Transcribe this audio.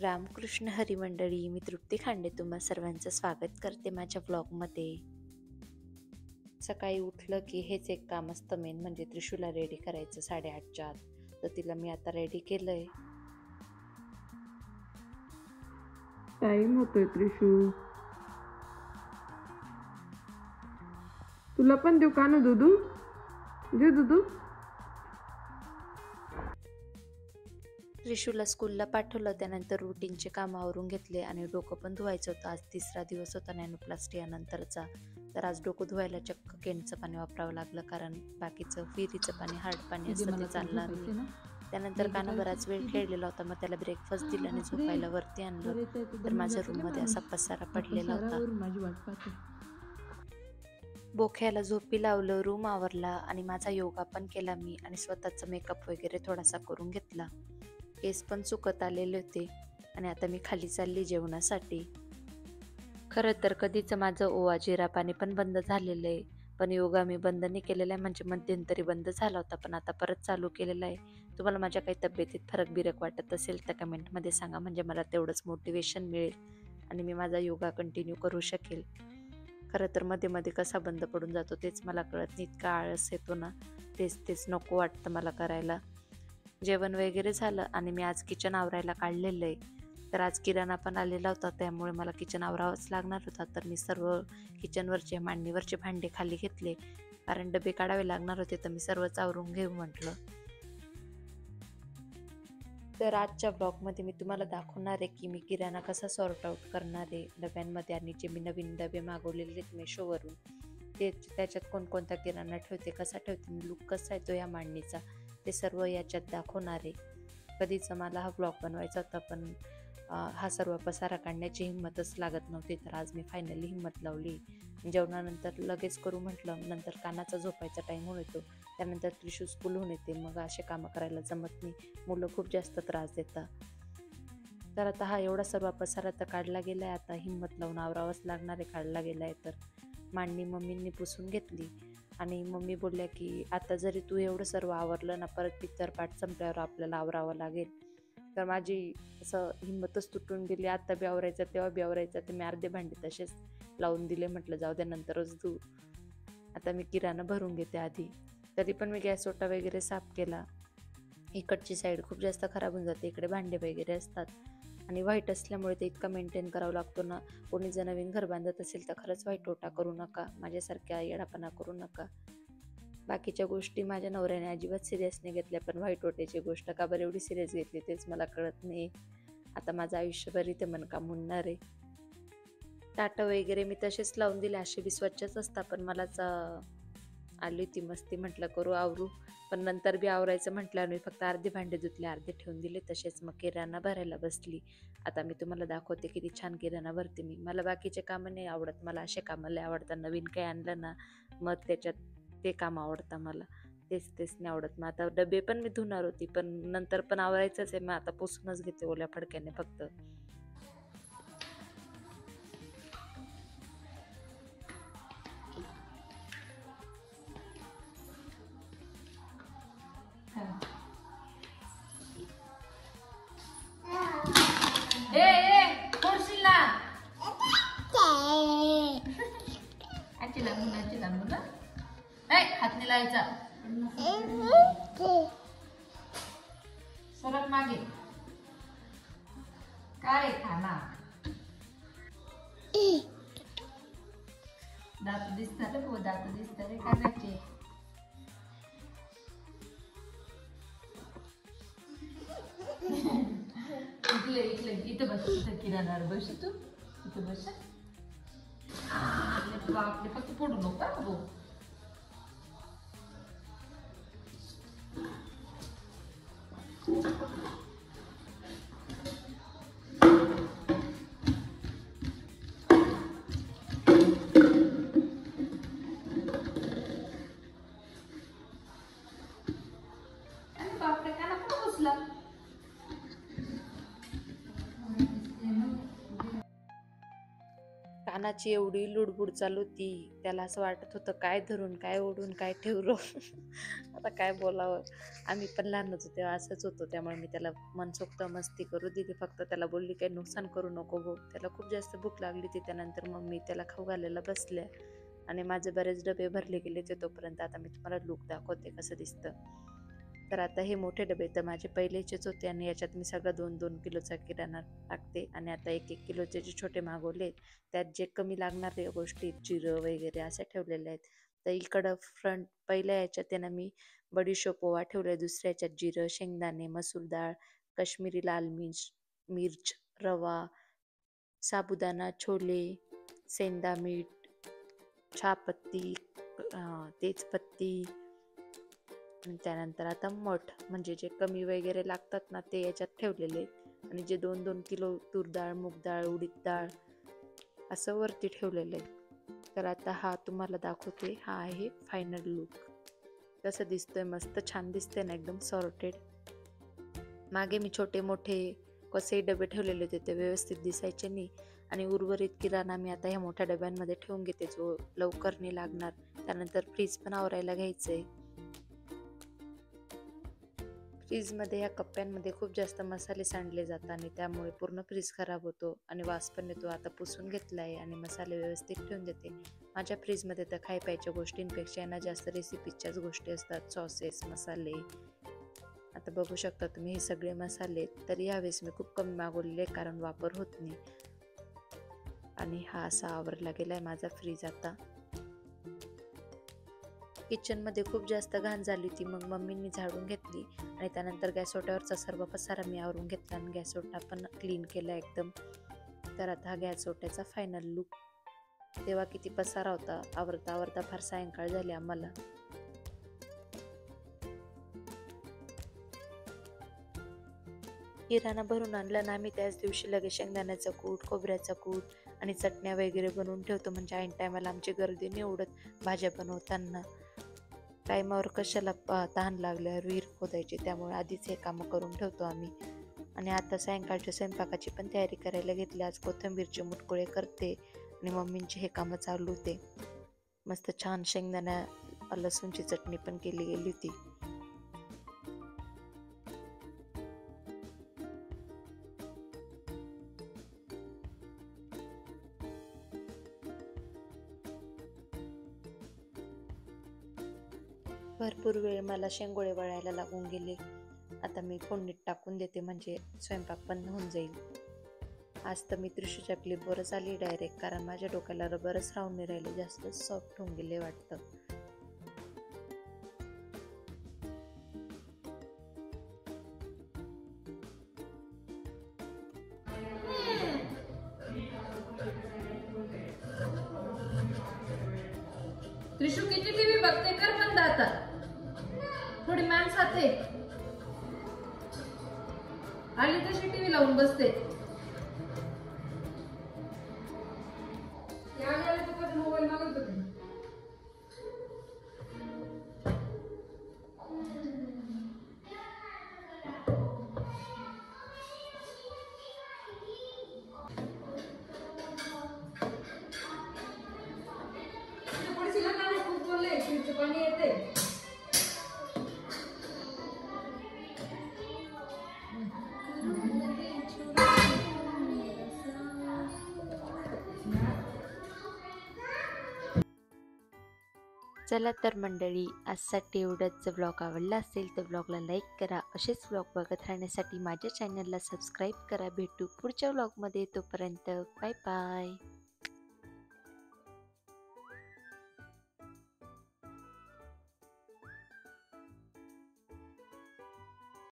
रामकृष्ण हरी मंडळी, मी तृप्ती खांडे तुम्हा सर्वांचं स्वागत करते माझ्या व्लॉगमध्ये. सकाळी उठलं की हेच एक काम असतं मेन, म्हणजे त्रिशूला रेडी करायचं 8:30च्या आत. तर तिला मी आता रेडी केलंय. टाइम होतोय त्रिशू. तुला पण देऊ का ना दुधू? देऊ दुधू? त्रिशूला स्कूलला पाठवलं, त्यानंतर रुटीनचे काम आवरून घेतले आणि डोकं पण धुवायचं होतं. आज 3रा दिवस होता नॅनोप्लास्टी यानंतरचा. तर आज डोकं धुवायला चक्क केंटचं पाणी वापरावं लागलं, कारण बाकीचं फिरीचं पाणी, हार्ड पाणी असतं ते चालणार नाही. त्यानंतर काना बराच वेळ खेळलेला होता, मग त्याला ब्रेकफास्ट दिला आणि झोपायला वरती आणलं. तर माझ्या रूममध्ये असा पसारा पडलेला होता. बोख्याला झोपी लावलं, रूम आवरला आणि माझा योगा पण केला मी आणि स्वतःचा मेकअप वगैरे थोडासा करून घेतला. केस पण सुकत आलेले होते आणि आता मी खाली चालली जेवणासाठी. खरं तर कधीच माझं ओवा जिरा पाणी पण बंद झालेलं आहे, पण योगा मी बंद नाही केलेला आहे. म्हणजे मध्यंतरी बंद झाला होता, पण आता परत चालू केलेला आहे. तुम्हाला माझ्या काही तब्येतीत फरक बिरक वाटत असेल तर कमेंटमध्ये सांगा, म्हणजे मला तेवढंच मोटिवेशन मिळेल आणि मी माझा योगा कंटिन्यू करू शकेल. खरं तर मध्ये मध्ये कसा बंद पडून जातो तेच मला कळत नाही. इतका आळस येतो ना, तेच नको वाटतं मला करायला. जेवण वगैरे झालं आणि मी आज किचन आवरायला काढलेलं आहे. तर आज किराणा पण आलेला होता, त्यामुळे मला किचन आवरावंच लागणार होता. तर मी सर्व किचनवरचे मांडणीवरचे भांडे खाली घेतले, कारण डबे काढावे लागणार होते. तर मी सर्वच आवरून घेऊ म्हटलं. तर आजच्या ब्लॉगमध्ये मी तुम्हाला दाखवणार आहे की मी किराणा कसा सॉर्ट आउट करणार आहे डब्यांमध्ये, आणि जे मी नवीन डबे मागवलेले आहेत मेशोवरून ते त्याच्यात कोणकोणता किराणा ठेवते, कसा ठेवते, लुक कसा येतो या मांडणीचा, ते सर्व याच्यात दाखवणार आहे. कधीच मला हा ब्लॉग बनवायचा होता, पण हा सर्व पसारा काढण्याची हिंमतच लागत नव्हती. तर आज मी फायनली हिंमत लावली. जेवणानंतर लगेच करू म्हटलं, नंतर कानाचा झोपायचा टाईम होऊन येतो, त्यानंतर त्रिशू स्कूलहून येते, मग असे कामं करायला जमत नाही. मुलं खूप जास्त त्रास देतात. तर आता हा एवढा सर्व पसारा तर काढला गेला आहे, आता हिंमत लावून आवरावंच लागणार आहे. काढला गेला आहे तर मांडणी मम्मींनी पुसून घेतली आणि मम्मी बोलल्या की आता जरी तू एवढं सर्व आवरलं ना, परत पिक्चर पाठ संपल्यावर आपल्याला आवरावं लागेल. तर माझी असं हिंमतच तुटून गेली. आता बी आवरायचं, तेव्हा बी आवरायचं. तर मी अर्धे भांडे तसेच लावून दिले, म्हटलं जाऊ द्या नंतरच धू. आता मी किराणा भरून घेते आधी. तरी पण मी गॅस ओटा वगैरे साफ केला. इकडची साईड खूप जास्त खराब होऊन जाते, इकडे भांडे वगैरे असतात आणि व्हाईट असल्यामुळे ते इतका मेंटेन करावं लागतो ना. कोणी जर नवीन घर बांधत असेल तर खरंच व्हाईट ओटा करू नका, माझ्यासारख्या येडापणा करू नका. बाकीच्या गोष्टी माझ्या नवऱ्याने अजिबात सिरियस नाही घेतल्या, पण व्हाईट ओट्याची गोष्ट का बरं एवढी सिरियस घेतली तेच मला कळत नाही. आता माझं आयुष्यभर इथे मनकाम होणार आहे. ताटं वगैरे मी तसेच लावून दिले, असे बी स्वच्छच असतात, पण मलाच आली ती मस्ती, म्हटलं करू आवरू. पण नंतर बी आवरायचं म्हटल्यावर मी फक्त अर्धे भांडे धुतले, अर्धे ठेवून दिले तसेच. मग किराणा भरायला बसली. आता मी तुम्हाला दाखवते किती छान किराणा भरते मी. मला बाकीचे कामं नाही आवडत, मला असे कामं लय आवडतात. नवीन काही आणलं ना, मग त्याच्यात ते काम आवडतं मला, तेच नाही आवडत. मग आता डबे पण मी धुणार होती, पण नंतर पण आवरायचंच आहे. मग आता पुसूनच घेते ओल्या फडक्याने फक्त. हात लावायचा सरळ मागे. काय खाना दात दिसतात रे, दात दिसतात रे कानाचे. इकडे इथं बस, इथं किराणावर बस, तू इथं बस. बापरे, फक्त फोडू नको. बापरे, काना कुठं बसला? तानाची एवढी लुडबुड चालू होती, त्याला असं वाटत होतं काय धरून काय ओढून काय ठेवलं. आता काय बोलावं. आम्ही पण लहानच होतो तेव्हा असंच होतो, त्यामुळे मी त्याला मनसोक्त मस्ती करू दिली. फक्त त्याला बोलली काही नुकसान करू नको गो. त्याला खूप जास्त भूक लागली होती. त्यानंतर मग मी त्याला खाऊ घालायला बसल्या आणि माझे बरेच डबे भरले गेले होते तोपर्यंत. आता मी तुम्हाला लूक दाखवते कसं दिसतं. तर आता हे मोठे डबे तर माझे पहिलेचेच होते आणि याच्यात मी सगळं 2-2 किलोचा किराणा टाकते. आणि आता 1-1 किलोचे जे छोटे मागवले त्यात जे कमी लागणारे गोष्टी जिरं वगैरे असे ठेवलेले आहेत. तर इकडं फ्रंट पहिल्या याच्यात आहे ना मी बडीशोप ओवा ठेवले, दुसऱ्या याच्यात जिरं, शेंगदाणे, मसूर डाळ, काश्मीरी लाल मिर्च, रवा, साबुदाणा, छोले, सेंदा मीठ, चहापत्ती, तेजपत्ती आणि त्यानंतर आता मठ म्हणजे जे कमी वगैरे लागतात ना ते याच्यात ठेवलेले आणि जे 2-2 किलो तूर डाळ, मूग डाळ, उडीद डाळ असं वरती ठेवलेलं आहे. तर आता हा तुम्हाला दाखवते. हा आहे फायनल लुक. कसं दिसतोय, मस्त छान दिसतंय ना, एकदम सॉर्टेड. मागे मी छोटे मोठे कसे डबे ठेवलेले होते ते व्यवस्थित दिसायचे नाही आणि उर्वरित किराणा मी आता ह्या मोठ्या डब्यांमध्ये ठेवून घेते जो लवकर नाही लागणार. त्यानंतर फ्रीज पण आवरायला घ्यायचंय. फ्रीजमध्ये ह्या कप्प्यांमध्ये खूप जास्त मसाले सांडले जातात आणि त्यामुळे पूर्ण फ्रीज खराब होतो आणि वास पण येतो. आता पुसून घेतला आहे आणि मसाले व्यवस्थित ठेवून देते. माझ्या फ्रीजमध्ये तर खाय प्यायच्या गोष्टींपेक्षा यांना जास्त रेसिपीच्याच गोष्टी असतात, सॉसेस, मसाले. आता बघू शकता तुम्ही हे सगळे मसाले. तर यावेळेस मी खूप कमी मागवलेले कारण वापर होत नाही. आणि हा असा आवरला गेलाय माझा फ्रीज. आता किचनमध्ये खूप जास्त घाण झाली होती, मग मम्मींनी झाडून घेतली आणि त्यानंतर गॅस ओट्यावरचा सर्व पसारा मी आवरून घेतला आणि गॅस ओटा पण क्लीन केला एकदम. तर आता हा गॅस ओट्याचा फायनल लुक. तेव्हा किती पसारा होता, आवरता आवरता फार सायंकाळ झाली आम्हाला. किराणा भरून आणला ना आम्ही त्याच दिवशी लगेच शेंगदाण्याचा कूट, खोबऱ्याचा कूट आणि चटण्या वगैरे बनवून ठेवतो, म्हणजे ऐन टायमाला आमची गर्दी नाही उडत भाज्या बनवताना. टायमावर कशाला तहान लागल्यावर विहीर खोदायची, त्यामुळे आधीच हे कामं करून ठेवतो आम्ही. आणि आता सायंकाळच्या स्वयंपाकाची पण तयारी करायला घेतली. आज कोथिंबीरचे मुटकुळे करते आणि मम्मींची हे कामं चालू होते. मस्त छान शेंगदाणा लसूणची चटणी पण केली गेली होती. भरपूर वेळ मला शेंगोळे वळायला लागून गेले. आता मी फोडणीत टाकून देते म्हणजे स्वयंपाक पण होऊन जाईल. आज तर मी त्रिशूच्या क्लिपवरच आली डायरेक्ट, कारण माझ्या डोक्याला रबरच राहून नाही राहिले, जास्त सॉफ्ट होऊन गेले वाटतं. त्रिशू किती टीव्ही बघते, कर बंद आता. थोडी मॅम साथे आली तशी टीव्ही लावून बसते. मोबाईल मागत होते. खूप बोलले, पाणी येते. चला तर मंडळी, आजसाठी एवढंच. जर ब्लॉग आवडला असेल तर ब्लॉगला लाईक करा. असेच ब्लॉग बघत राहण्यासाठी माझ्या चॅनलला सबस्क्राईब करा. भेटू पुढच्या ब्लॉगमध्ये. तोपर्यंत बाय बाय.